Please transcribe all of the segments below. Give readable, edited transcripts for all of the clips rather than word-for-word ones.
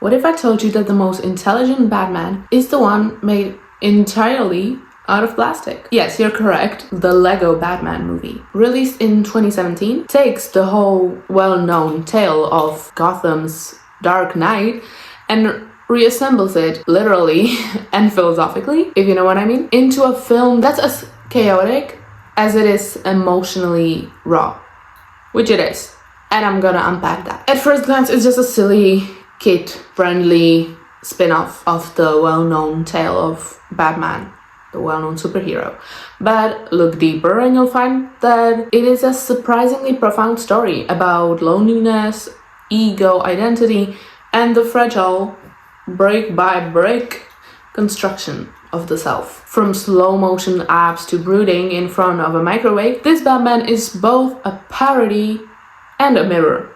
What if I told you that the most intelligent Batman is the one made entirely out of plastic? Yes, you're correct. The Lego Batman movie, released in 2017, takes the whole well-known tale of Gotham's Dark Knight and reassembles it literally and philosophically, if you know what I mean, into a film that's as chaotic as it is emotionally raw, which it is. And I'm gonna unpack that. At first glance, it's just a silly, kid-friendly spin-off of the well-known tale of Batman, the well-known superhero. But look deeper and you'll find that it is a surprisingly profound story about loneliness, ego, identity, and the fragile, brick-by-brick construction of the self. From slow-motion abs to brooding in front of a microwave, this Batman is both a parody and a mirror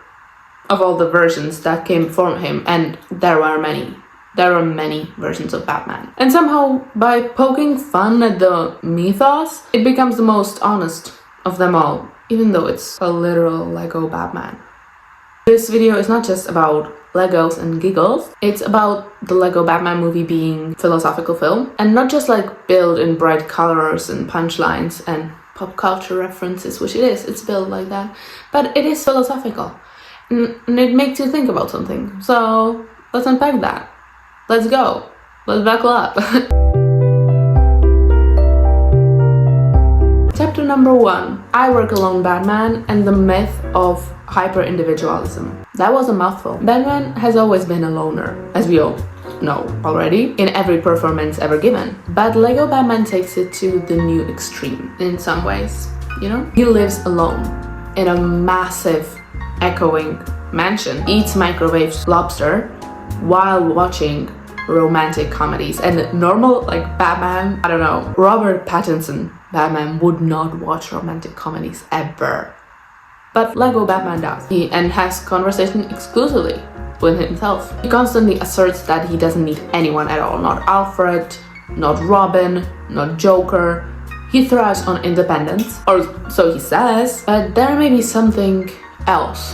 of all the versions that came from him, and there are many. There are many versions of Batman. And somehow, by poking fun at the mythos, it becomes the most honest of them all, even though it's a literal Lego Batman. This video is not just about Legos and giggles, it's about the Lego Batman movie being a philosophical film, and not just like built in bright colors and punchlines and pop culture references, which it is, it's built like that, but it is philosophical. And it makes you think about something. So let's unpack that. Let's go. Let's buckle up. Chapter number 1. I Work Alone Batman and the Myth of Hyper-individualism. That was a mouthful. Batman has always been a loner, as we all know already, in every performance ever given. But Lego Batman takes it to the new extreme in some ways, you know? He lives alone in a massive, echoing mansion, eats microwave lobster while watching romantic comedies. And normal, like Batman, I don't know, Robert Pattinson Batman would not watch romantic comedies ever. But Lego Batman does. And has conversation exclusively with himself. He constantly asserts that he doesn't need anyone at all. Not Alfred, not Robin, not Joker. He thrives on independence, or so he says, but there may be something else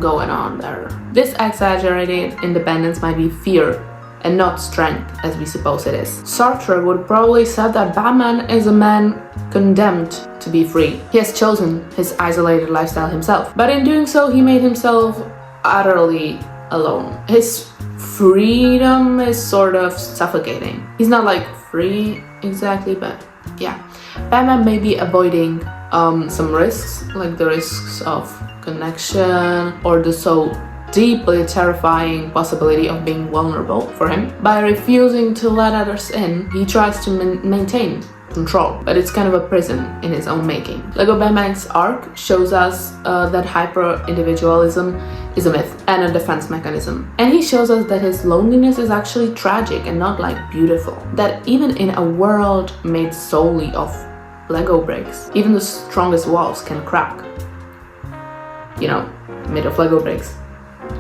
going on there. This exaggerated independence might be fear and not strength, as we suppose it is. Sartre would probably say that Batman is a man condemned to be free. He has chosen his isolated lifestyle himself, but in doing so, he made himself utterly alone. His freedom is sort of suffocating. He's not like free exactly, but yeah. Batman may be avoiding some risks, like the risks of connection or the so deeply terrifying possibility of being vulnerable for him. By refusing to let others in, he tries to maintain control, but it's kind of a prison in his own making. Lego Batman's arc shows us that hyper-individualism is a myth and a defense mechanism. And he shows us that his loneliness is actually tragic and not like beautiful. That even in a world made solely of Lego bricks, even the strongest walls can crack. You know, made of Lego bricks.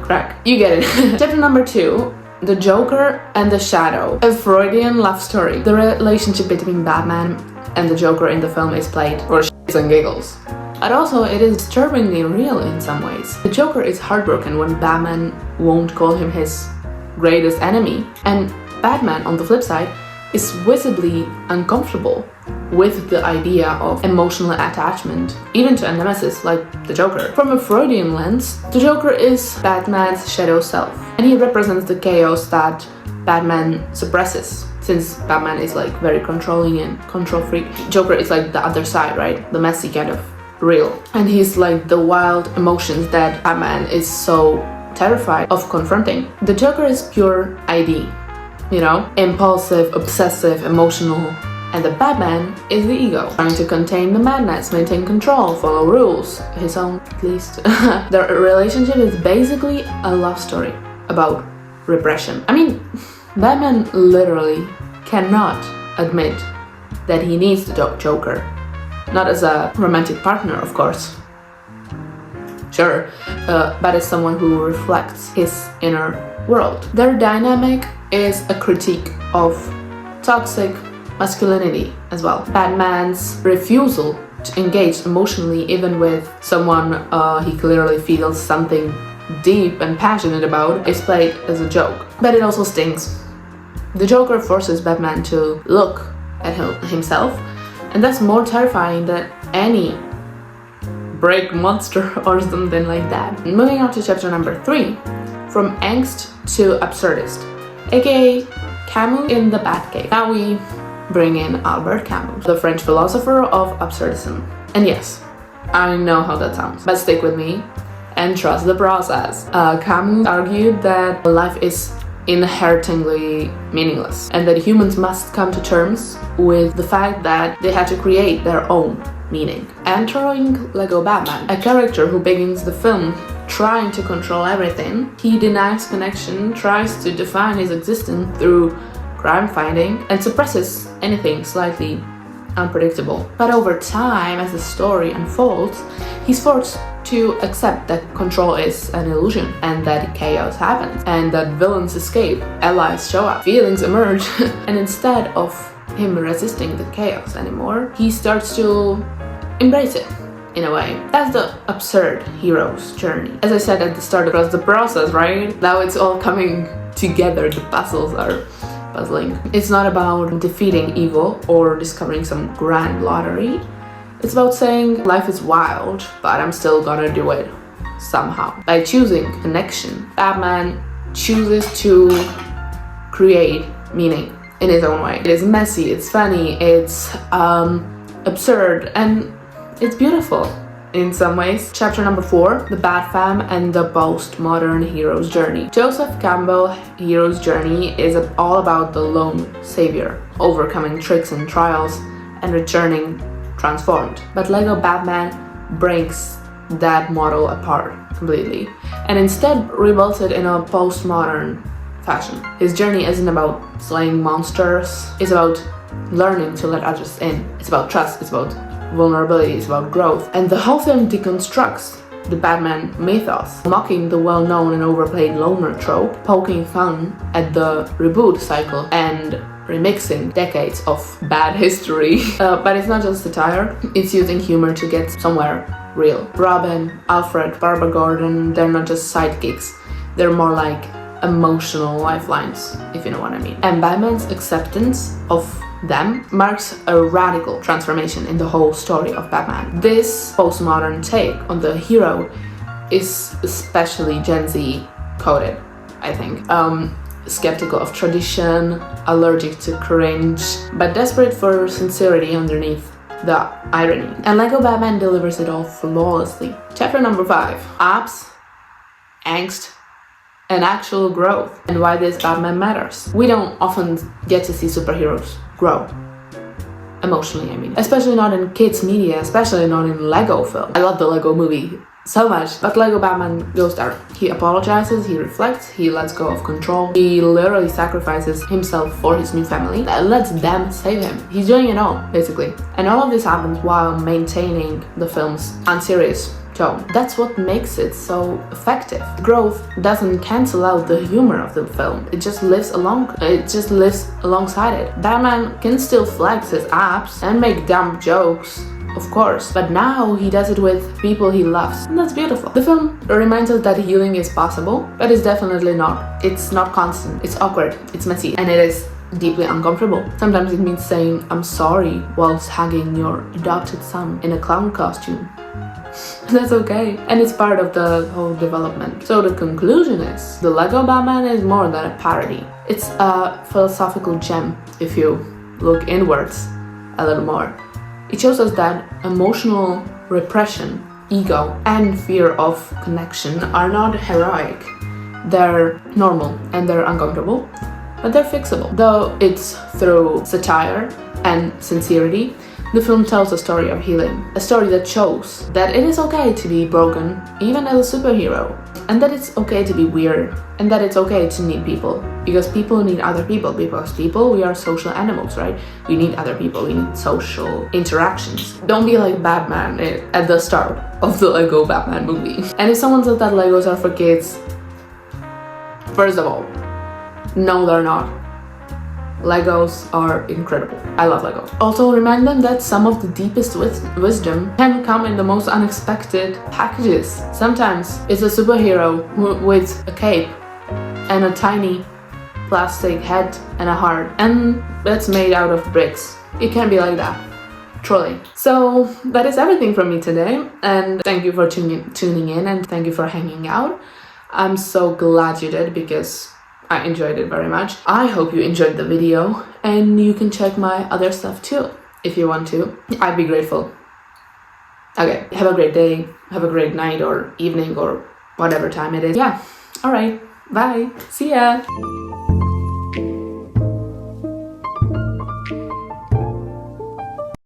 Crack. You get it. Chapter number 2. The Joker and the Shadow. A Freudian love story. The relationship between Batman and the Joker in the film is played for shits and giggles. But also, it is disturbingly real in some ways. The Joker is heartbroken when Batman won't call him his greatest enemy. And Batman, on the flip side, is visibly uncomfortable with the idea of emotional attachment, even to a nemesis like the Joker. From a Freudian lens, the Joker is Batman's shadow self, and he represents the chaos that Batman suppresses. Since Batman is like very controlling and control freak, Joker is like the other side, right? The messy kind of real. And he's like the wild emotions that Batman is so terrified of confronting. The Joker is pure ID, you know? Impulsive, obsessive, emotional. And the Batman is the ego, trying to contain the madness, maintain control, follow rules, his own at least. Their relationship is basically a love story about repression. I mean, Batman literally cannot admit that he needs the Joker. Not as a romantic partner, of course. Sure, but as someone who reflects his inner world. Their dynamic is a critique of toxic masculinity as well. Batman's refusal to engage emotionally even with someone he clearly feels something deep and passionate about is played as a joke. But it also stings. The Joker forces Batman to look at himself, and that's more terrifying than any brick monster or something like that. Moving on to chapter number 3, from angst to absurdist, aka Camus in the Batcave. Now we bring in Albert Camus, the French philosopher of absurdism. And yes, I know how that sounds, but stick with me and trust the process. Camus argued that life is inherently meaningless and that humans must come to terms with the fact that they had to create their own meaning. Entering Lego Batman, a character who begins the film trying to control everything, he denies connection, tries to define his existence through crime fighting, and suppresses anything slightly unpredictable. But over time, as the story unfolds, he's forced to accept that control is an illusion and that chaos happens and that villains escape, allies show up, feelings emerge, and instead of him resisting the chaos anymore, he starts to embrace it in a way. That's the absurd hero's journey. As I said at the start, it was the process, right? Now it's all coming together, the puzzles are puzzling. It's not about defeating evil or discovering some grand lottery. It's about saying life is wild, but I'm still gonna do it somehow. By choosing connection, Batman chooses to create meaning in his own way. It is messy, it's funny, it's absurd, and it's beautiful in some ways. Chapter number 4, the Bat Fam and the Postmodern Hero's Journey. Joseph Campbell's hero's journey is all about the lone savior, overcoming tricks and trials and returning transformed. But Lego Batman breaks that model apart completely and instead rebuilds it in a postmodern fashion. His journey isn't about slaying monsters, it's about learning to let others in. It's about trust, it's about vulnerability, it's about growth. And the whole film deconstructs the Batman mythos, mocking the well-known and overplayed loner trope, poking fun at the reboot cycle, and remixing decades of bad history. But it's not just satire, it's using humor to get somewhere real. Robin, Alfred, Barbara Gordon, they're not just sidekicks, they're more like emotional lifelines, if you know what I mean. And Batman's acceptance of them marks a radical transformation in the whole story of Batman. This postmodern take on the hero is especially Gen Z coded, I think. Skeptical of tradition, allergic to cringe, but desperate for sincerity underneath the irony. And Lego Batman delivers it all flawlessly. Chapter number 5, Abs, Angst, and Actual Growth, and why this Batman matters. We don't often get to see superheroes grow. Emotionally, I mean. Especially not in kids' media, especially not in Lego film. I love the Lego movie so much, but Lego Batman goes there. He apologizes, he reflects, he lets go of control. He literally sacrifices himself for his new family and lets them save him. He's doing it all, basically. And all of this happens while maintaining the film's unserious tone. That's what makes it so effective. Growth doesn't cancel out the humor of the film. It just lives alongside it. Batman can still flex his abs and make dumb jokes, of course, but now he does it with people he loves, and that's beautiful. The film reminds us that healing is possible, but it's definitely not. It's not constant, it's awkward, it's messy, and it is deeply uncomfortable. Sometimes it means saying I'm sorry whilst hugging your adopted son in a clown costume. That's okay, and it's part of the whole development. So the conclusion is, the Lego Batman is more than a parody. It's a philosophical gem if you look inwards a little more. It shows us that emotional repression, ego, and fear of connection are not heroic. They're normal and they're uncomfortable, but they're fixable. Though it's through satire and sincerity, the film tells a story of healing, a story that shows that it is okay to be broken, even as a superhero, and that it's okay to be weird, and that it's okay to need people, because people need other people, because we are social animals, right? We need other people, we need social interactions. Don't be like Batman at the start of the Lego Batman movie. And if someone says that Legos are for kids, first of all, no they're not. Legos are incredible. I love Legos. Also remind them that some of the deepest wisdom can come in the most unexpected packages. Sometimes it's a superhero with a cape and a tiny plastic head and a heart, and that's made out of bricks. It can be like that. Truly. So that is everything from me today, and thank you for tuning in, and thank you for hanging out. I'm so glad you did because I enjoyed it very much. I hope you enjoyed the video, and you can check my other stuff too if you want to. I'd be grateful. Okay, have a great day, have a great night or evening or whatever time it is. Yeah, alright, bye, see ya!